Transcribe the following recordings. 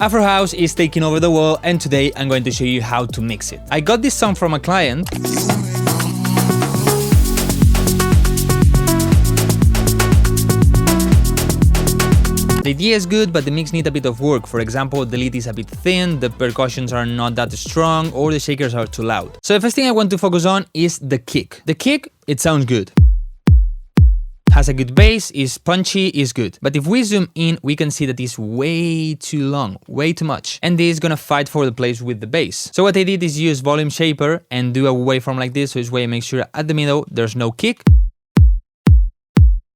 Afro House is taking over the world, and today I'm going to show you how to mix it. I got this song from a client. The idea is good, but the mix needs a bit of work. For example, the lead is a bit thin, the percussions are not that strong, or the shakers are too loud. So the first thing I want to focus on is the kick. The kick, it sounds good. Has a good bass, is punchy, is good. But if we zoom in, we can see that it's way too long, way too much. And this is gonna fight for the place with the bass. So what I did is use volume shaper and do a waveform like this, so this way I make sure at the middle there's no kick.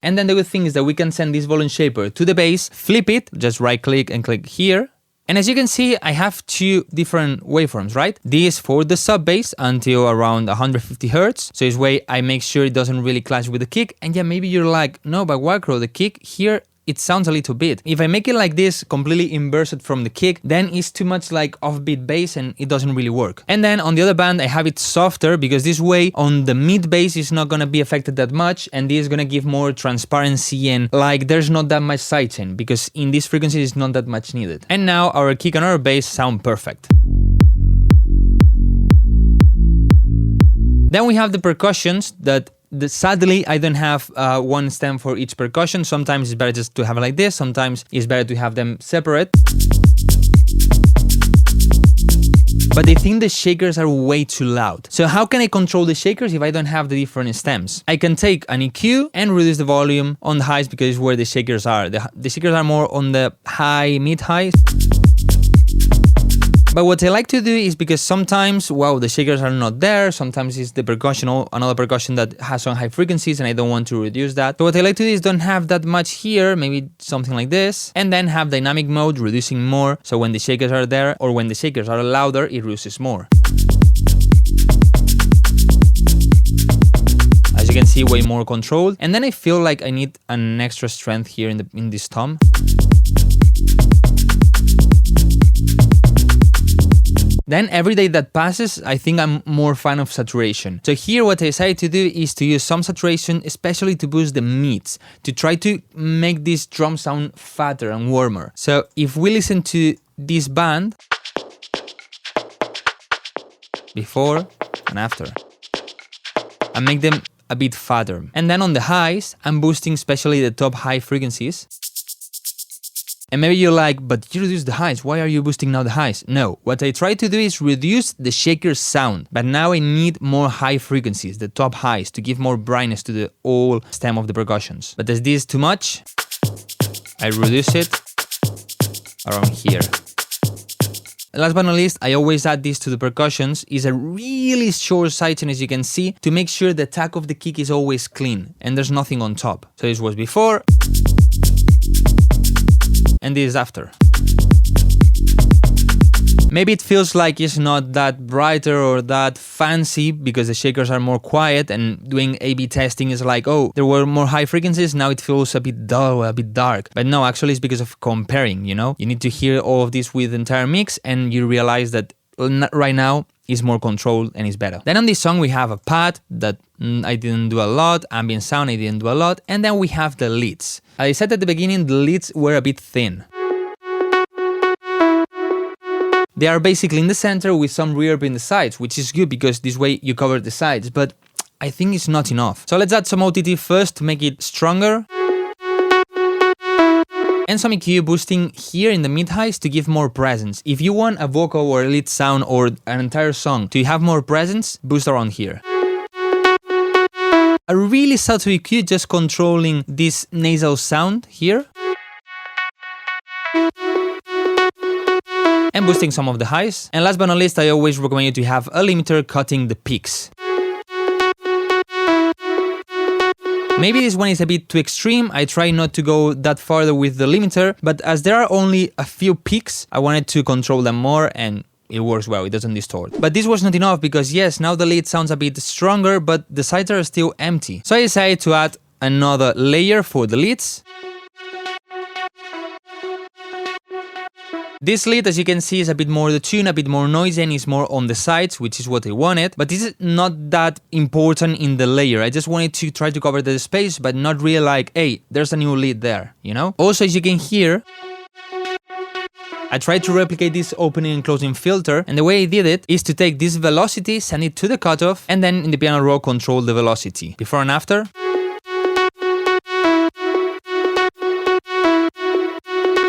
And then the good thing is that we can send this volume shaper to the bass, flip it, just right click and click here. And as you can see, I have two different waveforms, right? This for the sub bass until around 150 Hz. So this way I make sure it doesn't really clash with the kick. And yeah, maybe you're like, no, but Wildcrow, the kick here, it sounds a little bit. If I make it like this, completely inverted from the kick, then it's too much like offbeat bass and it doesn't really work. And then on the other band, I have it softer because this way on the mid bass is not gonna be affected that much, and this is gonna give more transparency and like there's not that much sidechain because in this frequency it's not that much needed. And now our kick and our bass sound perfect. Then we have the percussions that sadly, I don't have one stem for each percussion. Sometimes it's better just to have it like this. Sometimes it's better to have them separate. But I think the shakers are way too loud. So how can I control the shakers if I don't have the different stems? I can take an EQ and reduce the volume on the highs because it's where the shakers are. The shakers are more on the high, mid-highs. But what I like to do is because sometimes, wow, the shakers are not there. Sometimes it's the percussion or another percussion that has some high frequencies and I don't want to reduce that. So what I like to do is don't have that much here, maybe something like this, and then have dynamic mode reducing more. So when the shakers are there or when the shakers are louder, it reduces more. As you can see, way more controlled. And then I feel like I need an extra strength here in this tom. Then every day that passes, I think I'm more fan of saturation. So here what I decided to do is to use some saturation, especially to boost the mids, to try to make this drum sound fatter and warmer. So if we listen to this band, before and after, and make them a bit fatter. And then on the highs, I'm boosting especially the top high frequencies. And maybe you're like, but you reduced the highs, why are you boosting now the highs? No, what I try to do is reduce the shaker sound, but now I need more high frequencies, the top highs, to give more brightness to the whole stem of the percussions. But as this is too much, I reduce it around here. Last but not least, I always add this to the percussions, is a really short sidechain as you can see, to make sure the attack of the kick is always clean and there's nothing on top. So this was before, and this is after. Maybe it feels like it's not that brighter or that fancy because the shakers are more quiet, and doing A/B testing is like, oh, there were more high frequencies, now it feels a bit dull, a bit dark. But no, actually it's because of comparing, you know? You need to hear all of this with the entire mix and you realize that right now is more controlled and is better. Then on this song we have a pad that I didn't do a lot, ambient sound I didn't do a lot, and then we have the leads. I said at the beginning the leads were a bit thin. They are basically in the center with some reverb in the sides, which is good because this way you cover the sides, but I think it's not enough. So let's add some OTT first to make it stronger. And some EQ boosting here in the mid-highs to give more presence. If you want a vocal or a lead sound or an entire song to have more presence, boost around here. A really subtle EQ just controlling this nasal sound here. And boosting some of the highs. And last but not least, I always recommend you to have a limiter cutting the peaks. Maybe this one is a bit too extreme, I try not to go that farther with the limiter, but as there are only a few peaks, I wanted to control them more and it works well, it doesn't distort. But this was not enough because yes, now the lead sounds a bit stronger, but the sides are still empty. So I decided to add another layer for the leads. This lead, as you can see, is a bit more the tune, a bit more noisy, and is more on the sides, which is what I wanted. But this is not that important in the layer. I just wanted to try to cover the space, but not really like, hey, there's a new lead there, you know? Also, as you can hear, I tried to replicate this opening and closing filter, and the way I did it is to take this velocity, send it to the cutoff, and then in the piano roll control the velocity. Before and after.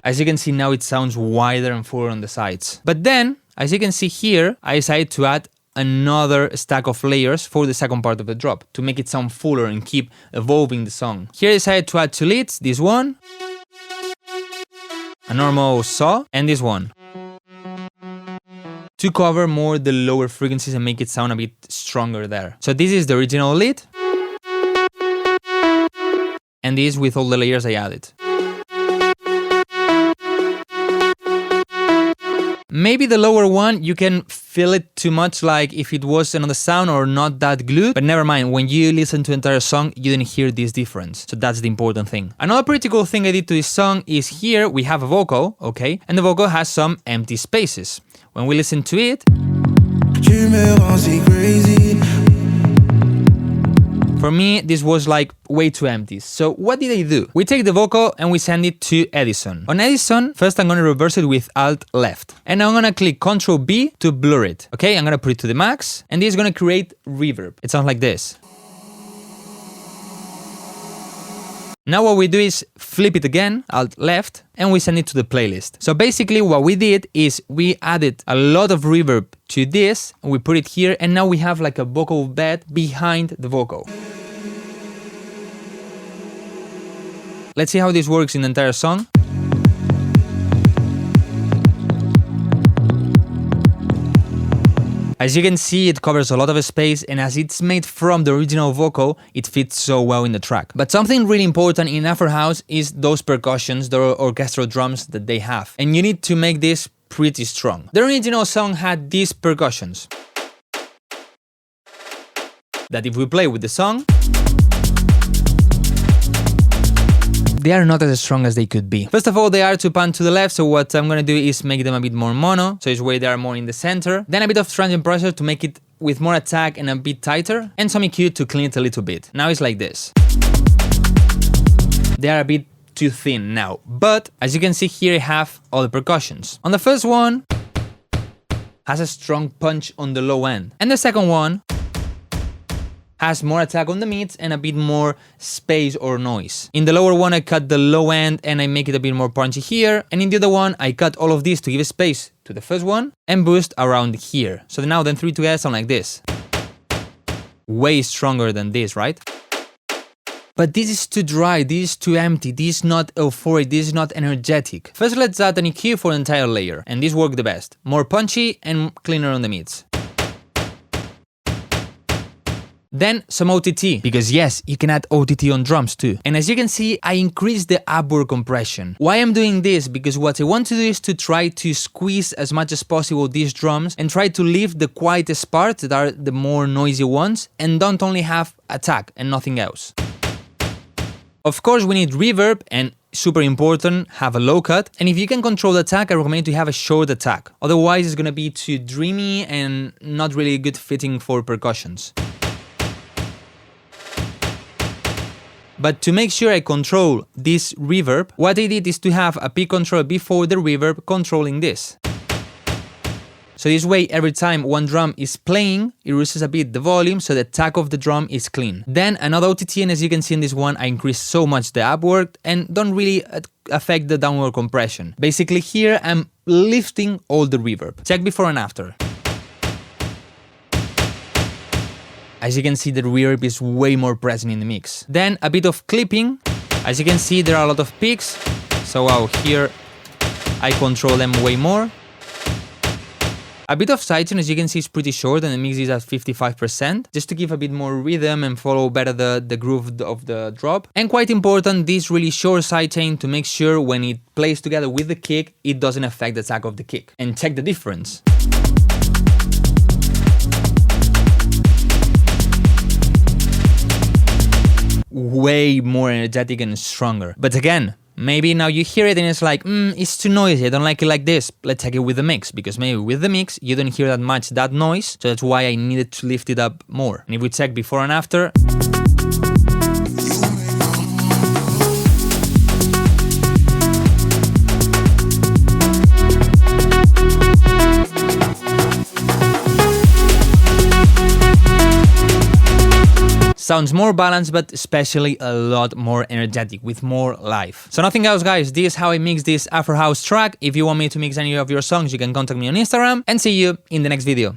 As you can see now it sounds wider and fuller on the sides. But then, as you can see here, I decided to add another stack of layers for the second part of the drop to make it sound fuller and keep evolving the song. Here I decided to add two leads, this one, a normal saw, and this one, to cover more the lower frequencies and make it sound a bit stronger there. So this is the original lead, and this with all the layers I added. Maybe the lower one, you can feel it too much, like if it was another sound or not that glued, but never mind, when you listen to the entire song, you didn't hear this difference. So that's the important thing. Another pretty cool thing I did to this song is here we have a vocal, okay? And the vocal has some empty spaces. When we listen to it, for me, this was like way too empty. So what did I do? We take the vocal and we send it to Edison. On Edison, first I'm gonna reverse it with Alt left. And I'm gonna click Ctrl B to blur it. Okay, I'm gonna put it to the max. And this is gonna create reverb. It sounds like this. Now what we do is flip it again, Alt left, and we send it to the playlist. So basically what we did is we added a lot of reverb to this, we put it here, and now we have like a vocal bed behind the vocal. Let's see how this works in the entire song. As you can see, it covers a lot of space, and as it's made from the original vocal, it fits so well in the track. But something really important in Afro House is those percussions, the orchestral drums that they have. And you need to make this pretty strong. The original song had these percussions that if we play with the song, they are not as strong as they could be. First of all, they are too pan to the left, so what I'm gonna do is make them a bit more mono, so this way they are more in the center. Then a bit of transient pressure to make it with more attack and a bit tighter, and some EQ to clean it a little bit. Now it's like this. They are a bit too thin now, but as you can see here I have all the percussions. On the first one, has a strong punch on the low end, and the second one has more attack on the mids and a bit more space or noise. In the lower one I cut the low end and I make it a bit more punchy here, and in the other one I cut all of this to give space to the first one and boost around here. So now the 3 together sound like this. Way stronger than this, right? But this is too dry, this is too empty, this is not euphoric, this is not energetic. First let's add an EQ for the entire layer, and this worked the best. More punchy and cleaner on the mids. Then some OTT, because yes, you can add OTT on drums too. And as you can see, I increased the upward compression. Why I'm doing this? Because what I want to do is to try to squeeze as much as possible these drums and try to leave the quietest parts that are the more noisy ones and don't only have attack and nothing else. Of course, we need reverb and super important, have a low cut. And if you can control the attack, I recommend to have a short attack. Otherwise, it's gonna be too dreamy and not really good fitting for percussions. But to make sure I control this reverb, what I did is to have a peak control before the reverb controlling this. So this way, every time one drum is playing, it reduces a bit the volume so the attack of the drum is clean. Then another OTT, and as you can see in this one, I increased so much the upward and don't really affect the downward compression. Basically here, I'm lifting all the reverb. Check before and after. As you can see, the reverb is way more present in the mix. Then a bit of clipping. As you can see, there are a lot of peaks. So out here, I control them way more. A bit of sidechain, as you can see, is pretty short and the mix is at 55%, just to give a bit more rhythm and follow better the groove of the drop. And quite important, this really short sidechain to make sure when it plays together with the kick, it doesn't affect the attack of the kick. And check the difference. Way more energetic and stronger. But again, maybe now you hear it and it's like, it's too noisy, I don't like it like this. Let's take it with the mix, because maybe with the mix you don't hear that much that noise, so that's why I needed to lift it up more. And if we check before and after, sounds more balanced, but especially a lot more energetic, with more life. So nothing else, guys. This is how I mix this Afro House track. If you want me to mix any of your songs, you can contact me on Instagram, and see you in the next video.